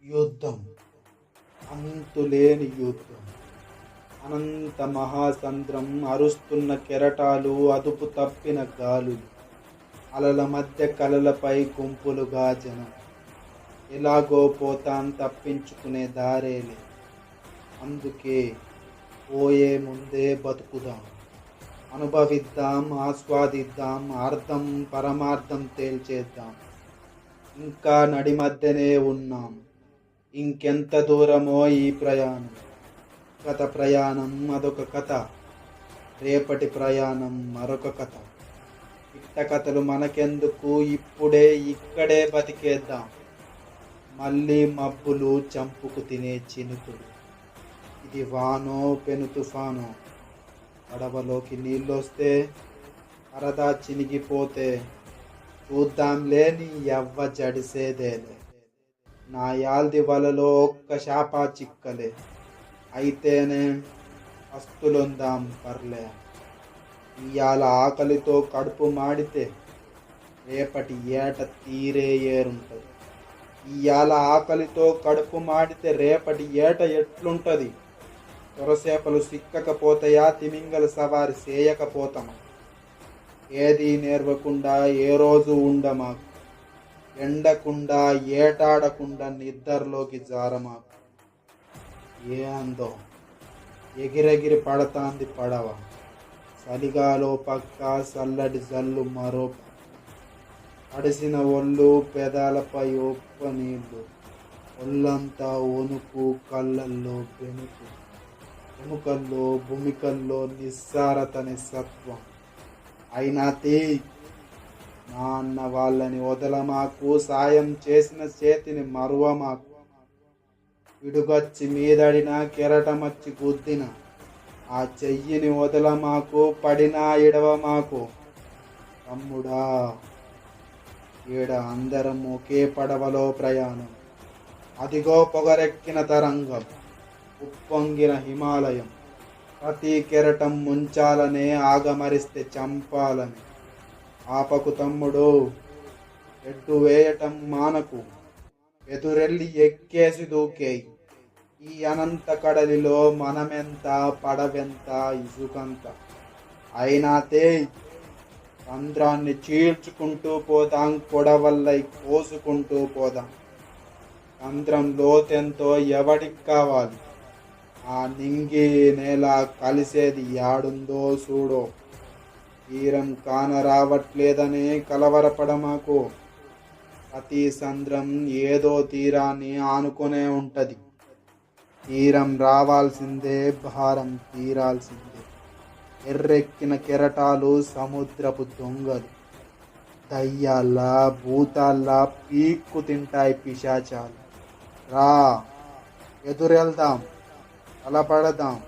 యుద్ధం, అంతులేని యుద్ధం. అనంత మహాసంద్రం, అరుస్తున్న కెరటాలు, అదుపు తప్పిన గాలులు, అలల మధ్య కలలపై గుంపులుగా జనం. ఎలాగో పోతాం, తప్పించుకునే దారేలే. అందుకే పోయే ముందే బతుకుదాం, అనుభవిద్దాం, ఆస్వాదిద్దాం, అర్థం పరమార్థం తేల్చేద్దాం. ఇంకా నడి మధ్యనే ఉన్నాం, ఇంకెంత దూరమో ఈ ప్రయాణం. గత ప్రయాణం అదొక కథ, రేపటి ప్రయాణం మరొక కథ. ఇట్ట కథలు మనకెందుకు, ఇప్పుడే ఇక్కడే బతికేద్దాం. మళ్ళీ మబ్బులు చంపుకు తినే చినుకులు, ఇది వానో పెను తుఫానో. పడవలోకి నీళ్ళొస్తే, పరదా చినిగిపోతే, చూద్దాంలే నీ యవ్వ జడిసేదేలే. నా యాల్ది వలలో ఒక్క శాపా చిక్కలే, అయితేనే అస్తులుందాం పర్లే. ఇయాల ఆకలితో కడుపు మాడితే, రేపటి ఏట తీరే ఏరుంటది. ఇయాల ఆకలితో కడుపు మాడితే రేపటి ఏట ఎట్లుంటది? తొరసేపలు సిక్కకపోతాయా, తిమింగల సవారి చేయకపోతామా? ఏదీ నేర్వకుండా ఏ రోజు ఉండమాకు, ఎండకుండా ఏటాడకుండా నిద్రలోకి జారమాకు. ఏ అందో ఎగిరెగిరి పడతాంది పడవ, చలిగాలో పక్క, చల్లటి జల్లు మరో పక్క. అడిసిన ఒళ్ళు, పెదాలపై ఒప్ప నీళ్ళు, ఒళ్ళంతా వణుకు, కళ్ళల్లో బెనుకు, ఎముకల్లో భూమికల్లో నిస్సారత నిస్సత్వం. అయినా నా అన్న వాళ్ళని వదలమాకు, సాయం చేసిన చేతిని మరువమాకు. పిడుగొచ్చి మీదడిన, కెరటమచ్చి గుద్దిన ఆ చెయ్యిని వదలమాకు, పడినా ఇడవమాకు. తమ్ముడా, ఈడ అందరం ఒకే పడవలో ప్రయాణం. అదిగో పొగరెక్కిన తరంగం, ఉప్పొంగిన హిమాలయం. ప్రతి కెరటం ముంచాలనే, ఆగమరిస్తే చంపాలని. ఆపకు తమ్ముడు, ఎడ్డు వేయటం మానకు, ఎదురెళ్ళి ఎక్కేసి దూకేయి. ఈ అనంత కడలిలో మనమెంత, పడవెంత, ఇసుకంత. అయినా సంద్రాన్ని చీల్చుకుంటూ పోదాం, కొడవల్లై కోసుకుంటూ పోదాం. సంద్రం లోతెంతో ఎవడికి కావాలి? ఆ నింగి నేల కలిసేది యాడుందో చూడో. తీరం కాన రావట్లేదని కలవరపడమాకు. ప్రతి సంద్రం ఏదో తీరాన్ని ఆనుకునే ఉంటది. తీరం రావాల్సిందే, భారం తీరాల్సిందే. ఎర్రెక్కిన కెరటాలు సముద్రపు దొంగలు, దయ్యాల్లా భూతాల్లా పీక్కు తింటాయి పిశాచాలు. రా, ఎదురెళ్దాం, తలపడదాం,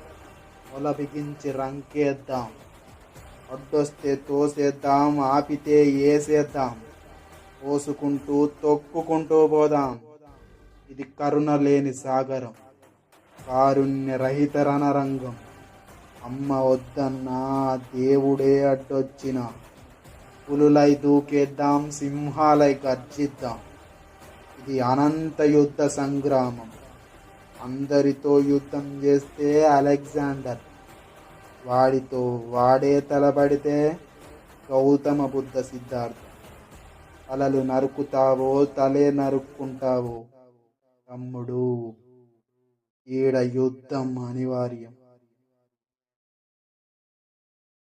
మొల బిగించి రంకేద్దాం. అడ్డొస్తే తోసేద్దాం, ఆపితే ఏసేద్దాం. పోసుకుంటూ తొక్కుకుంటూ పోదాం. ఇది కరుణ లేని సాగరం, కారుణ్య రహిత రణరంగం. అమ్మ వద్దన్నా, దేవుడే అడ్డొచ్చిన, పులులై దూకేద్దాం, సింహాలై గర్జిద్దాం. ఇది అనంత యుద్ధ సంగ్రామం. అందరితో యుద్ధం చేస్తే అలెగ్జాండర్, వాడితో వాడే తలబడితే గౌతమ బుద్ధ సిద్ధార్థ. తలలు నరుకుతావో తలే నరుక్కుంటావో తమ్ముడు, ఈడ యుద్ధం అనివార్యం.